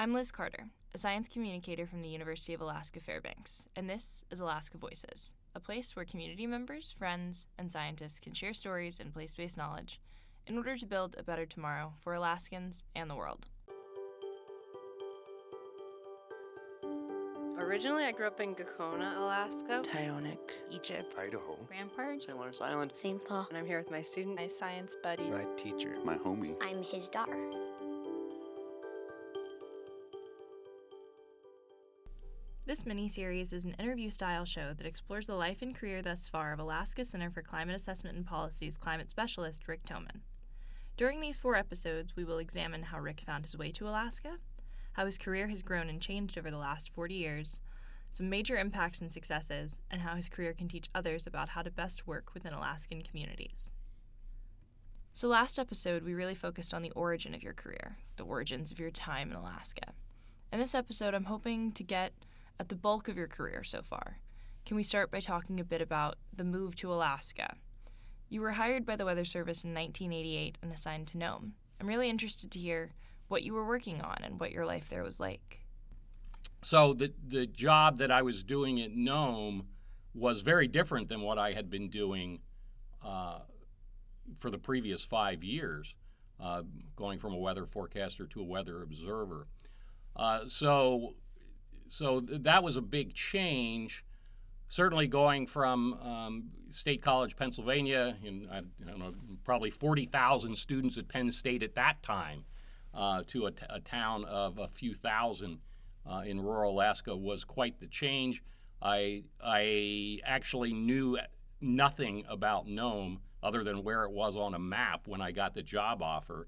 I'm Liz Carter, a science communicator from the University of Alaska Fairbanks, and this is Alaska Voices, a place where community members, friends, and scientists can share stories and place-based knowledge in order to build a better tomorrow for Alaskans and the world. Originally, I grew up in Gakona, Alaska, Tyonek, Egypt, Idaho, Rampart, St. Lawrence Island, St. Paul, and I'm here with my student, my science buddy, my teacher, my homie. I'm his daughter. This miniseries is an interview-style show that explores the life and career thus far of Alaska Center for Climate Assessment and Policy's climate specialist, Rick Thoman. During these 4 episodes, we will examine how Rick found his way to Alaska, how his career has grown and changed over the last 40 years, some major impacts and successes, and how his career can teach others about how to best work within Alaskan communities. So last episode, we really focused on the origin of your career, the origins of your time in Alaska. In this episode, I'm hoping to get at the bulk of your career so far. Can we start by talking a bit about the move to Alaska? You were hired by the Weather Service in 1988 and assigned to Nome. I'm really interested to hear what you were working on and what your life there was like. So the job that I was doing at Nome was very different than what I had been doing for the previous 5 years, going from a weather forecaster to a weather observer. So that was a big change. Certainly going from State College, Pennsylvania, and I don't know, probably 40,000 students at Penn State at that time, to a town of a few thousand in rural Alaska was quite the change. I actually knew nothing about Nome other than where it was on a map when I got the job offer,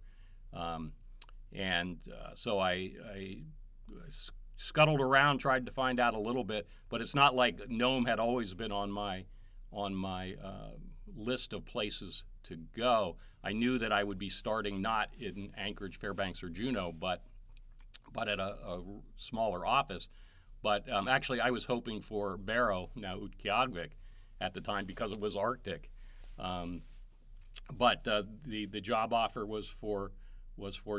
so I scuttled around, tried to find out a little bit, but it's not like Nome had always been on my list of places to go. I knew that I would be starting not in Anchorage, Fairbanks, or Juneau, but at a smaller office. But actually, I was hoping for Barrow, now Utqiagvik, at the time because it was Arctic. But the job offer was for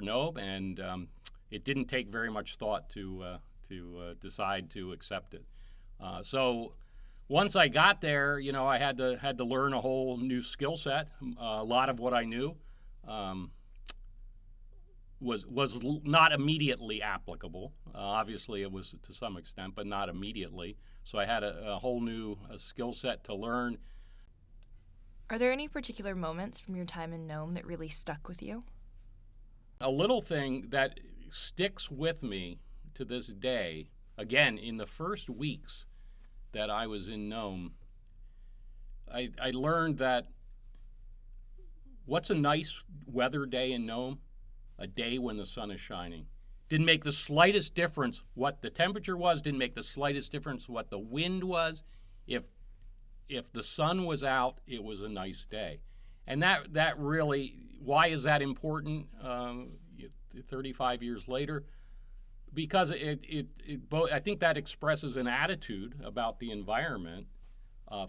Nome, and it didn't take very much thought to decide to accept it. So once I got there, I had to learn a whole new skill set. A lot of what I knew was not immediately applicable. Obviously, it was to some extent, but not immediately. So I had a whole new skill set to learn. Are there any particular moments from your time in Nome that really stuck with you? A little thing that sticks with me to this day, again, in the first weeks that I was in Nome, I learned that what's a nice weather day in Nome? A day when the sun is shining. Didn't make the slightest difference what the temperature was, didn't make the slightest difference what the wind was. If the sun was out, it was a nice day. And that really, why is that important 35 years later? Because I think that expresses an attitude about the environment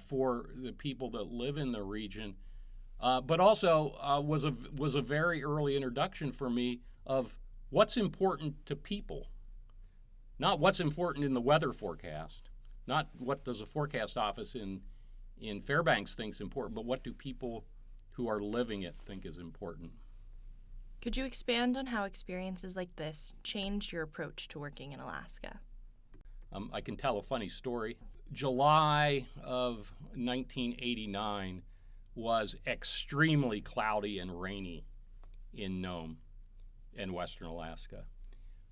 for the people that live in the region, but also was a very early introduction for me of what's important to people, not what's important in the weather forecast, not what does a forecast office in Fairbanks thinks important, but what do people who are living it think is important. Could you expand on how experiences like this changed your approach to working in Alaska? I can tell a funny story. July of 1989 was extremely cloudy and rainy in Nome and western Alaska.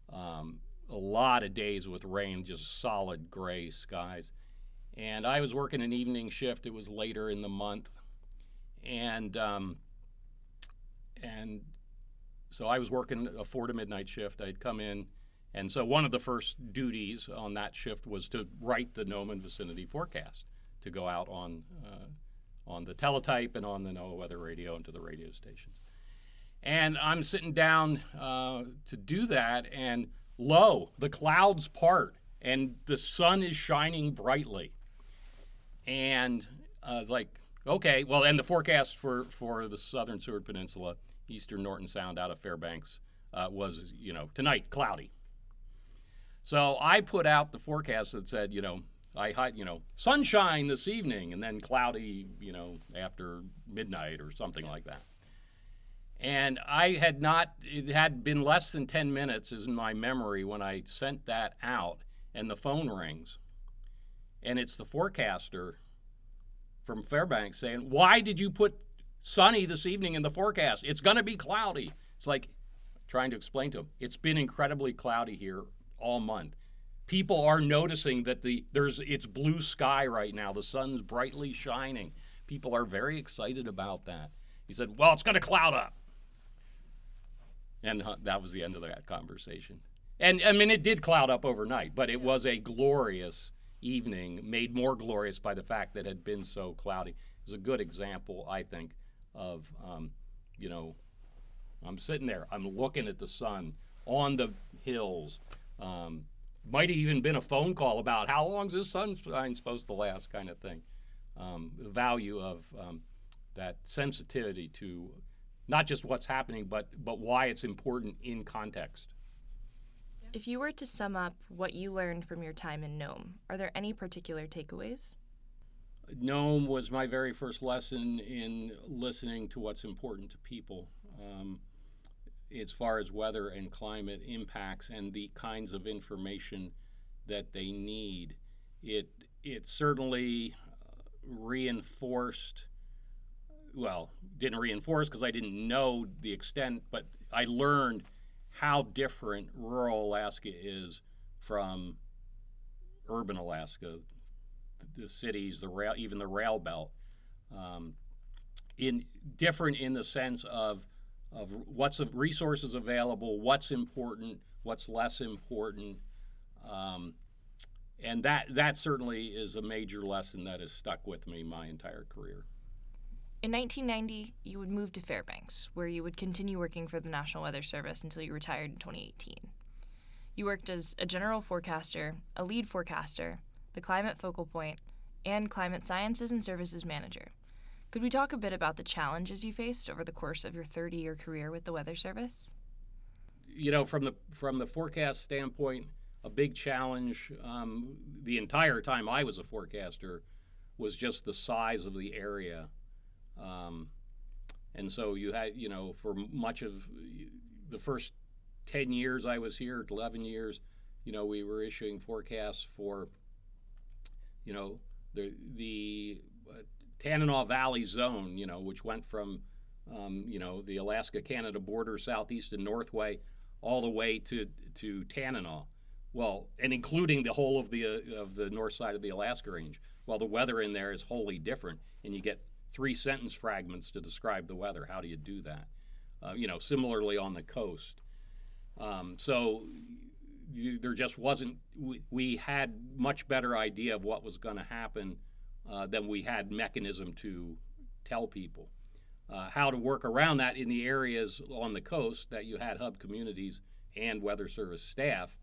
A lot of days with rain, just solid gray skies. And I was working an evening shift. It was later in the month. And so I was working a 4 to midnight shift. I'd come in, and so one of the first duties on that shift was to write the Nome and vicinity forecast, to go out on the teletype and on the NOAA weather radio and to the radio stations. And I'm sitting down to do that, and lo, the clouds part, and the sun is shining brightly. And I was like, okay, well, and the forecast for the southern Seward Peninsula, eastern Norton Sound out of Fairbanks was, tonight, cloudy. So I put out the forecast that said, sunshine this evening, and then cloudy, after midnight or something like that. And it had been less than 10 minutes is in my memory when I sent that out, and the phone rings. And it's the forecaster from Fairbanks saying, "Why did you put sunny this evening in the forecast? It's going to be cloudy." It's like trying to explain to him, it's been incredibly cloudy here all month. People are noticing that it's blue sky right now. The sun's brightly shining. People are very excited about that. He said, "Well, it's going to cloud up." And that was the end of that conversation. And, I mean, it did cloud up overnight, but it was a glorious evening, made more glorious by the fact that it had been so cloudy. It was a good example, I think, of, I'm sitting there, I'm looking at the sun on the hills. Might have even been a phone call about how long is this sunshine supposed to last, kind of thing. The value of that sensitivity to not just what's happening, but why it's important in context. If you were to sum up what you learned from your time in Nome, are there any particular takeaways? Nome was my very first lesson in listening to what's important to people as far as weather and climate impacts and the kinds of information that they need. It certainly reinforced, didn't reinforce because I didn't know the extent, but I learned how different rural Alaska is from urban Alaska, the cities, even the rail belt. Different in the sense of what's the resources available, what's important, what's less important, and that certainly is a major lesson that has stuck with me my entire career. In 1990, you would move to Fairbanks, where you would continue working for the National Weather Service until you retired in 2018. You worked as a general forecaster, a lead forecaster, the climate focal point, and climate sciences and services manager. Could we talk a bit about the challenges you faced over the course of your 30-year career with the Weather Service? From the forecast standpoint, a big challenge the entire time I was a forecaster was just the size of the area. And so you had, for much of the first 10 years I was here, 11 years, we were issuing forecasts for, the Tanana Valley zone, which went from, the Alaska-Canada border, southeast and northway, all the way to Tanana. Well, and including the whole of the north side of the Alaska Range. Well, the weather in there is wholly different, and you get 3 sentence fragments to describe the weather. How do you do that? Similarly on the coast. There just wasn't, we had much better idea of what was going to happen than we had mechanism to tell people. How to work around that in the areas on the coast that you had hub communities and Weather Service staff.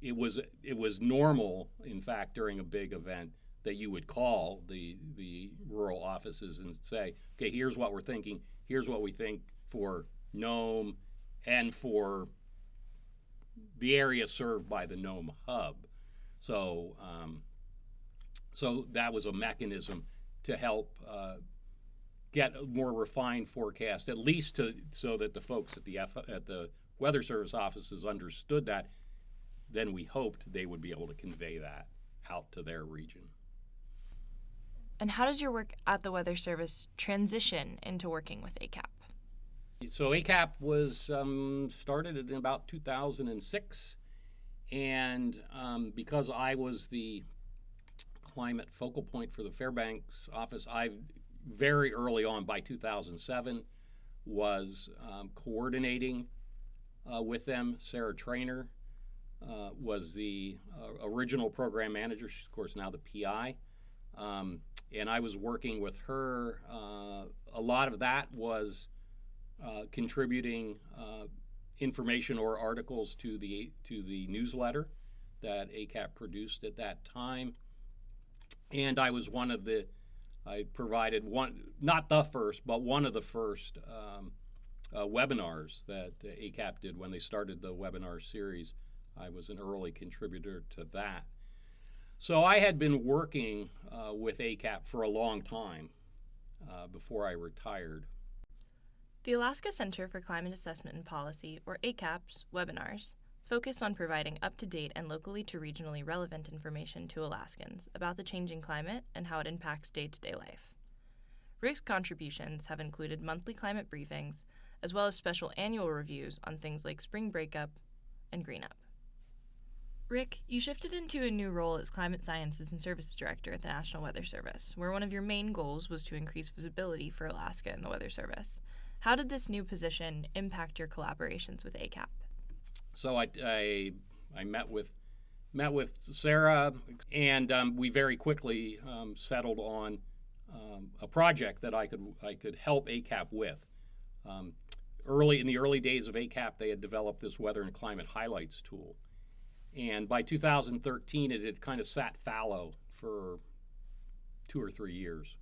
It was normal, in fact, during a big event, that you would call the rural offices and say, okay, here's what we're thinking, here's what we think for Nome and for the area served by the Nome hub. So that was a mechanism to help get a more refined forecast, at least so that the folks at the Weather Service offices understood that. Then we hoped they would be able to convey that out to their region. And how does your work at the Weather Service transition into working with ACCAP? So ACCAP was started in about 2006, and because I was the climate focal point for the Fairbanks office, I very early on, by 2007, was coordinating with them. Sarah Traynor was the original program manager. She's, of course, now the PI. And I was working with her. A lot of that was contributing information or articles to the newsletter that ACCAP produced at that time. And I was I provided not the first, but one of the first webinars that ACCAP did when they started the webinar series I was an early contributor to that. So I had been working with ACCAP for a long time before I retired. The Alaska Center for Climate Assessment and Policy, or ACCAP's, webinars focus on providing up-to-date and locally to regionally relevant information to Alaskans about the changing climate and how it impacts day-to-day life. Rick's contributions have included monthly climate briefings, as well as special annual reviews on things like spring breakup and green up. Rick, you shifted into a new role as Climate Sciences and Services Director at the National Weather Service, where one of your main goals was to increase visibility for Alaska in the Weather Service. How did this new position impact your collaborations with ACCAP? So I met with Sarah, and we very quickly settled on a project that I could help ACCAP with. In the early days of ACCAP, they had developed this weather and climate highlights tool, and by 2013, it had kind of sat fallow for 2 or 3 years.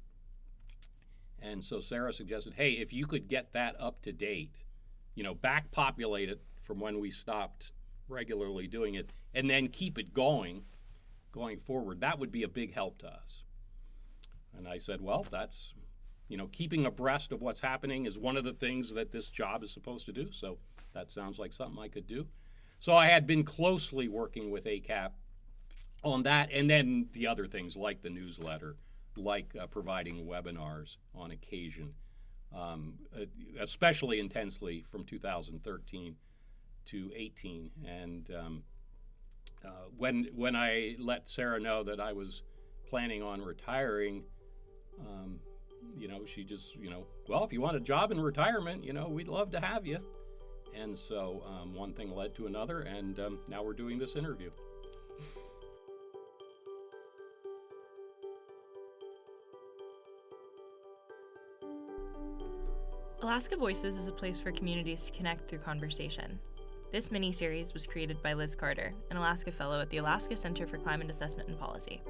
And so Sarah suggested, hey, if you could get that up to date, back populate it from when we stopped regularly doing it, and then keep it going forward, that would be a big help to us. And I said, well, that's, keeping abreast of what's happening is one of the things that this job is supposed to do, so that sounds like something I could do. So I had been closely working with ACCAP on that, and then the other things like the newsletter, like providing webinars on occasion, especially intensely from 2013 to 18. And when I let Sarah know that I was planning on retiring, she just, well, if you want a job in retirement, we'd love to have you. And so one thing led to another, and now we're doing this interview. Alaska Voices is a place for communities to connect through conversation. This mini-series was created by Liz Carter, an Alaska Fellow at the Alaska Center for Climate Assessment and Policy.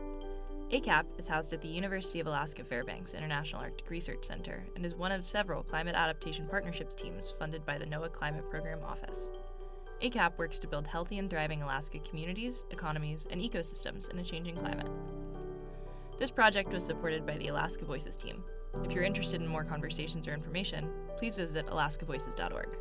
ACCAP is housed at the University of Alaska Fairbanks International Arctic Research Center and is one of several climate adaptation partnerships teams funded by the NOAA Climate Program Office. ACCAP works to build healthy and thriving Alaska communities, economies, and ecosystems in a changing climate. This project was supported by the Alaska Voices team. If you're interested in more conversations or information, please visit alaskavoices.org.